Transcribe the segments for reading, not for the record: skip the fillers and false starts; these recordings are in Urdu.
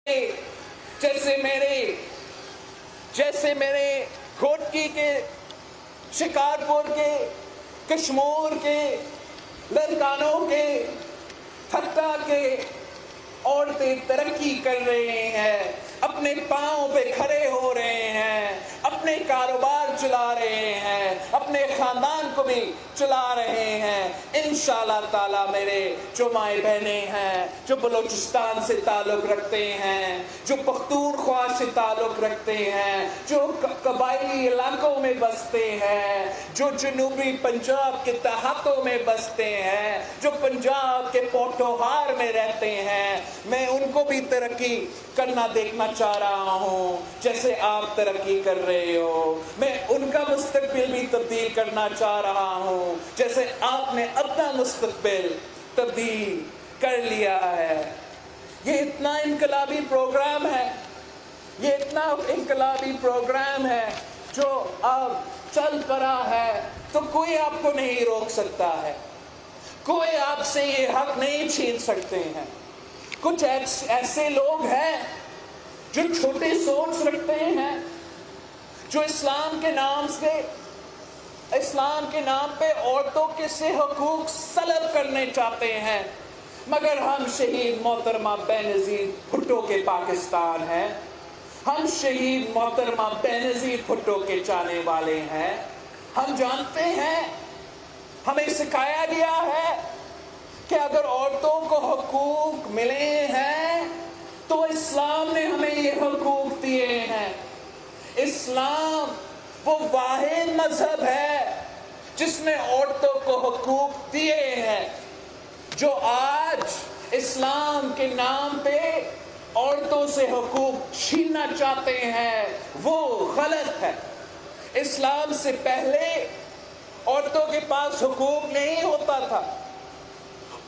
جیسے میرے گھوٹکی کے، شکارپور کے، کشمور کے، لڑکانوں کے، تھٹا کے عورتیں ترقی کر رہے ہیں، اپنے پاؤں پہ کھڑے ہو رہے ہیں، اپنے کاروبار چلا رہے ہیں، اپنے خاندان کو بھی چلا رہے ہیں۔ انشاءاللہ تعالی میرے جو مائیں بہنیں ہیں، جو بلوچستان سے تعلق رکھتے ہیں، جو پختونخوا سے تعلق رکھتے ہیں، جو قبائلی علاقوں میں بستے ہیں، جو جنوبی پنجاب کے دیہاتوں میں بستے ہیں، جو پنجاب کے پوٹوہار میں رہتے ہیں، میں ان کو بھی ترقی کرنا دیکھنا چاہ رہا ہوں جیسے آپ ترقی کر رہے ہو۔ میں ان کا مستقبل بھی تبدیل کرنا چاہ رہا ہوں جیسے آپ نے اپنا مستقبل تبدیل کر لیا ہے۔ یہ اتنا انقلابی پروگرام ہے، یہ اتنا انقلابی پروگرام ہے جو اب چل پڑا ہے، تو کوئی آپ کو نہیں روک سکتا ہے، کوئی آپ سے یہ حق نہیں چھین سکتے ہیں۔ کچھ ایسے لوگ ہیں جو چھوٹی سوچ رکھتے ہیں، جو اسلام کے نام پہ عورتوں کے سے حقوق سلب کرنے چاہتے ہیں، مگر ہم شہید محترمہ بینظیر بھٹو کے پاکستان ہیں، ہم شہید محترمہ بینظیر بھٹو کے چاہنے والے ہیں۔ ہم جانتے ہیں، ہمیں سکھایا گیا ہے کہ اگر عورتوں کو حقوق ملے ہیں تو اسلام نے ہمیں یہ حقوق دیے ہیں۔ اسلام وہ واحد مذہب ہے جس نے عورتوں کو حقوق دیے ہیں۔ جو آج اسلام کے نام پہ عورتوں سے حقوق چھیننا چاہتے ہیں وہ غلط ہے۔ اسلام سے پہلے عورتوں کے پاس حقوق نہیں ہوتا تھا،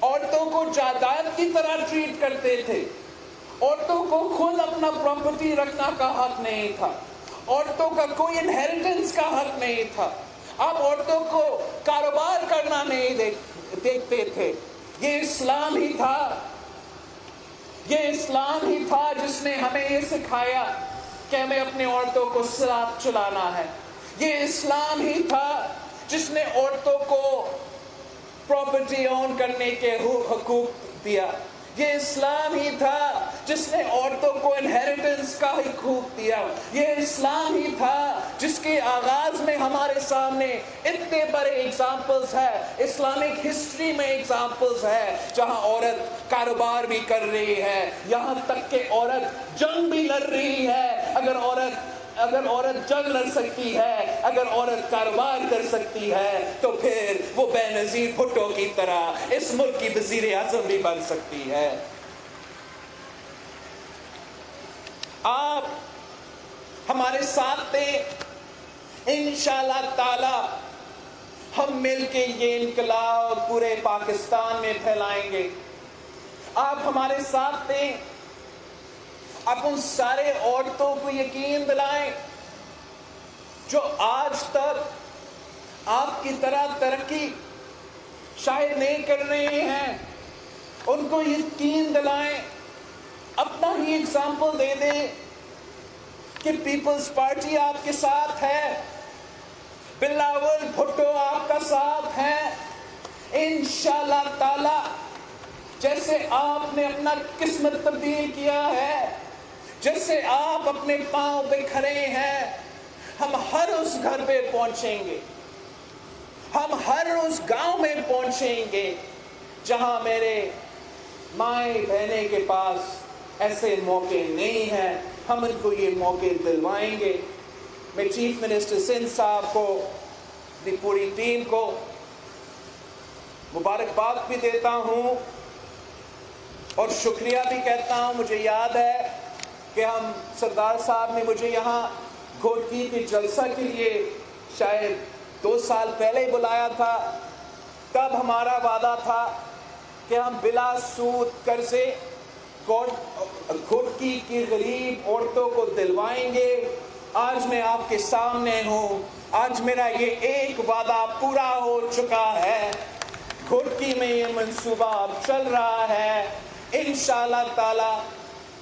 عورتوں کو جائیداد کی طرح ٹریٹ کرتے تھے، عورتوں کو خود اپنا پراپرٹی رکھنا کا حق نہیں تھا، عورتوں کا کوئی انہیریٹنس کا حق نہیں تھا، آپ عورتوں کو کاروبار کرنا نہیں دیکھتے تھے۔ یہ اسلام ہی تھا، یہ اسلام ہی تھا جس نے ہمیں یہ سکھایا کہ ہمیں اپنے عورتوں کو صراط چلانا ہے۔ یہ اسلام ہی تھا جس نے عورتوں کو پراپرٹی اون کرنے کے حقوق دیا۔ یہ اسلام ہی تھا جس نے عورتوں کو انہیریٹنس کا حقوق دیا۔ یہ اسلام ہی تھا جس کے آغاز میں ہمارے سامنے اتنے بڑے ایگزامپلز ہیں، اسلامک ہسٹری میں ایگزامپلز ہیں جہاں عورت کاروبار بھی کر رہی ہے، یہاں تک کہ عورت جنگ بھی لڑ رہی ہے۔ اگر عورت جنگ لڑ سکتی ہے، اگر عورت کاروبار کر سکتی ہے تو پھر وہ بینظیر بھٹو کی طرح اس ملک کی وزیر اعظم بھی بن سکتی ہے۔ آپ ہمارے ساتھ تھے، انشاءاللہ تعالی ہم مل کے یہ انقلاب پورے پاکستان میں پھیلائیں گے۔ آپ ہمارے ساتھ تھے، آپ ان سارے عورتوں کو یقین دلائیں جو آج تک آپ کی طرح ترقی شاید نہیں کر رہے ہیں، ان کو یقین دلائیں، اپنا ہی اگزامپل دے دیں کہ پیپلز پارٹی آپ کے ساتھ ہے، بلاول بھٹو آپ کا ساتھ ہے۔ انشاءاللہ تعالی جیسے آپ نے اپنا قسمت تبدیل کیا ہے، جیسے آپ اپنے پاؤں پہ کھڑے ہیں، ہم ہر اس گھر پہ پہنچیں گے، ہم ہر اس گاؤں میں پہنچیں گے جہاں میرے مائیں بہنیں کے پاس ایسے موقع نہیں ہیں، ہم ان کو یہ موقع دلوائیں گے۔ میں چیف منسٹر سندھ صاحب کو، دی پوری ٹیم کو مبارکباد بھی دیتا ہوں اور شکریہ بھی کہتا ہوں۔ مجھے یاد ہے کہ ہم سردار صاحب نے مجھے یہاں گھوٹکی کے جلسہ کے لیے شاید 2 سال پہلے بلایا تھا، تب ہمارا وعدہ تھا کہ ہم بلا سود قرضے گھوٹکی کی غریب عورتوں کو دلوائیں گے۔ آج میں آپ کے سامنے ہوں، آج میرا یہ ایک وعدہ پورا ہو چکا ہے، گھوٹکی میں یہ منصوبہ اب چل رہا ہے۔ انشاءاللہ تعالی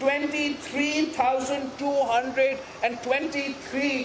23,223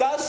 10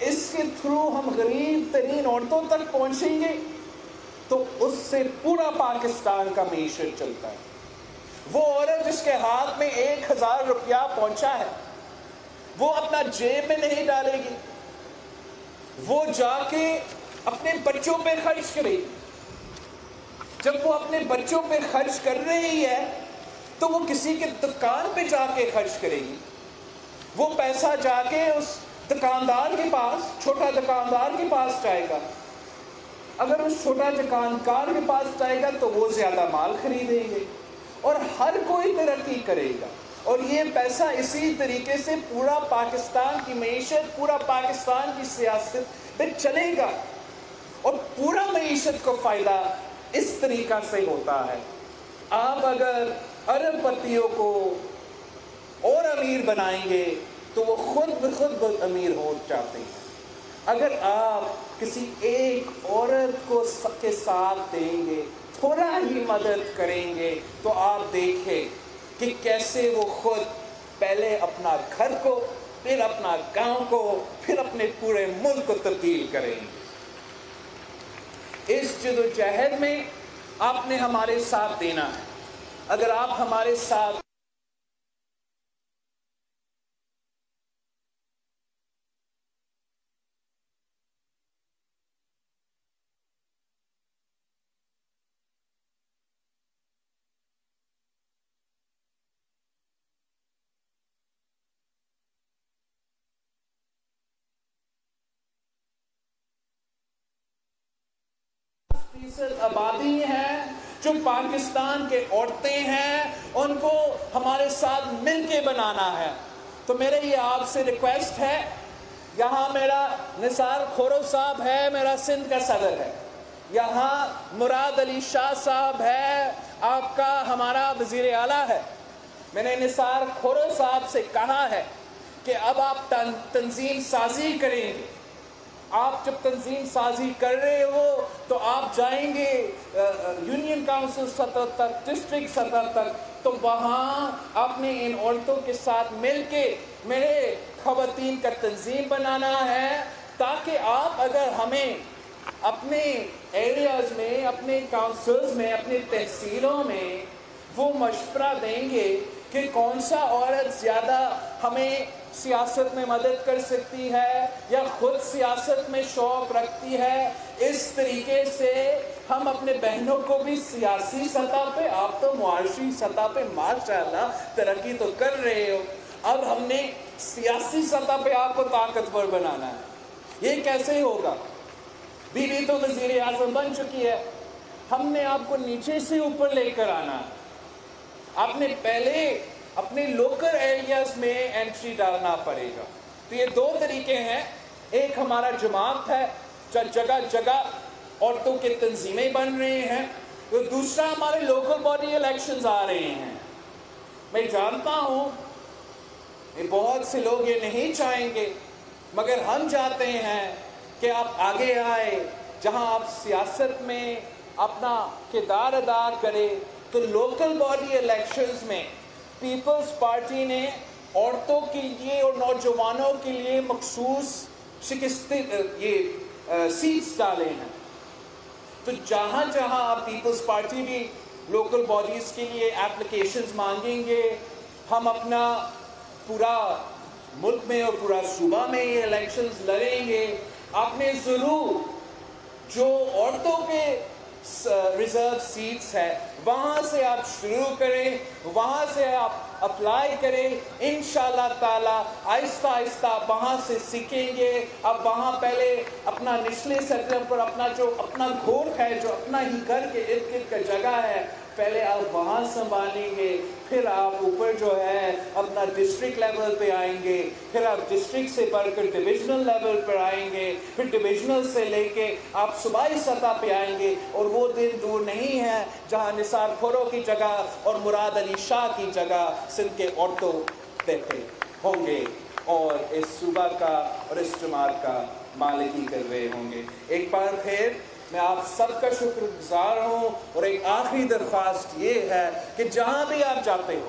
اس کے تھرو ہم غریب ترین عورتوں تک پہنچیں گے تو اس سے پورا پاکستان کا معیشت چلتا ہے. وہ عورت جس کے ہاتھ میں 1000 روپیہ پہنچا ہے وہ اپنا جیب میں نہیں ڈالے گی, وہ جا کے اپنے بچوں پہ خرچ کرے گی. جب وہ اپنے بچوں پہ خرچ کر رہی ہے تو وہ کسی کے دکان پہ جا کے خرچ کرے گی. وہ پیسہ جا کے اس دکاندار کے پاس, چھوٹا دکاندار کے پاس جائے گا. اگر اس چھوٹا دکاندار کے پاس جائے گا تو وہ زیادہ مال خریدیں گے اور ہر کوئی ترقی کرے گا. اور یہ پیسہ اسی طریقے سے پورا پاکستان کی معیشت, پورا پاکستان کی سیاست میں چلے گا اور پورا معیشت کو فائدہ اس طریقہ سے ہوتا ہے. آپ اگر ارب پتیوں کو اور امیر بنائیں گے تو وہ خود بخود امیر ہو جاتے ہیں. اگر آپ کسی ایک عورت کو کے ساتھ دیں گے, تھوڑا ہی مدد کریں گے, تو آپ دیکھیں کہ کیسے وہ خود پہلے اپنا گھر کو, پھر اپنا گاؤں کو, پھر اپنے پورے ملک کو تبدیل کریں گے. اس جدوجہد میں آپ نے ہمارے ساتھ دینا ہے. اگر آپ ہمارے ساتھ آبادی ہے جو پاکستان کے عورتیں ہیں, ان کو ہمارے ساتھ مل کے بنانا ہے. تو میرے یہ آپ سے ریکویسٹ ہے, یہاں میرا نثار کھورو صاحب ہے, میرا سندھ کا صدر ہے, یہاں مراد علی شاہ صاحب ہے, آپ کا ہمارا وزیر اعلیٰ ہے. میں نے نثار کھورو صاحب سے کہا ہے کہ اب آپ تنظیم سازی کریں گے. آپ جب تنظیم سازی کر رہے ہو تو آپ جائیں گے یونین کاؤنسل سطح تک, ڈسٹرکٹ سطح تک, تو وہاں آپ نے ان عورتوں کے ساتھ مل کے میرے خواتین کا تنظیم بنانا ہے, تاکہ آپ اگر ہمیں اپنے ایریاز میں, اپنے کاؤنسلز میں, اپنے تحصیلوں میں وہ مشورہ دیں گے کہ کون سا عورت زیادہ ہمیں سیاست میں مدد کر سکتی ہے یا خود سیاست میں شوق رکھتی ہے, اس طریقے سے ہم اپنے بہنوں کو بھی سیاسی سطح پہ, آپ تو معاشی سطح پہ ماشاءاللہ ترقی تو کر رہے ہو, اب ہم نے سیاسی سطح پہ آپ کو طاقتور بنانا ہے. یہ کیسے ہوگا؟ بیوی تو وزیر اعظم بن چکی ہے, ہم نے آپ کو نیچے سے اوپر لے کر آنا ہے. آپ نے پہلے اپنے لوکل ایریاز میں انٹری ڈالنا پڑے گا. تو یہ دو طریقے ہیں, ایک ہمارا جماعت ہے, جگہ جگہ عورتوں کے تنظیمیں بن رہے ہیں, تو دوسرا ہمارے لوکل باڈی الیکشنز آ رہے ہیں. میں جانتا ہوں بہت سے لوگ یہ نہیں چاہیں گے, مگر ہم چاہتے ہیں کہ آپ آگے آئے, جہاں آپ سیاست میں اپنا کردار ادا کریں. تو لوکل باڈی الیکشنز میں پیپلز پارٹی نے عورتوں کے لیے اور نوجوانوں کے لیے مخصوص سیٹس ڈالے ہیں. تو جہاں جہاں آپ پیپلز پارٹی بھی لوکل باڈیز کے لیے اپلیکیشنز مانگیں گے, ہم اپنا پورا ملک میں اور پورا صوبہ میں یہ الیکشنز لڑیں گے. آپ نے ضرور جو عورتوں کے ریزرو سیٹس ہے وہاں سے آپ شروع کریں, وہاں سے آپ اپلائی کریں. انشاءاللہ تعالی آہستہ آہستہ وہاں سے سیکھیں گے. اب وہاں پہلے اپنا نچلے سطح پر اپنا جو اپنا گھور ہے, جو اپنا ہی گھر کے ارد گرد کا جگہ ہے, پہلے آپ وہاں سنبھالیں گے, پھر آپ اوپر جو ہے اپنا ڈسٹرکٹ لیول پہ آئیں گے, پھر آپ ڈسٹرکٹ سے بڑھ کر ڈویژنل لیول پر آئیں گے, پھر ڈویژنل سے لے کے آپ صوبائی سطح پہ آئیں گے. اور وہ دن دور نہیں ہے جہاں نثار کھورو کی جگہ اور مراد علی شاہ کی جگہ سندھ کے عورتوں دیتے ہوں گے اور اس صوبہ کا اور اس جماعت کا مالکی کر رہے ہوں گے. ایک بار پھر میں آپ سب کا شکر گزار ہوں, اور ایک آخری درخواست یہ ہے کہ جہاں بھی آپ جاتے ہو,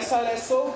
SRSO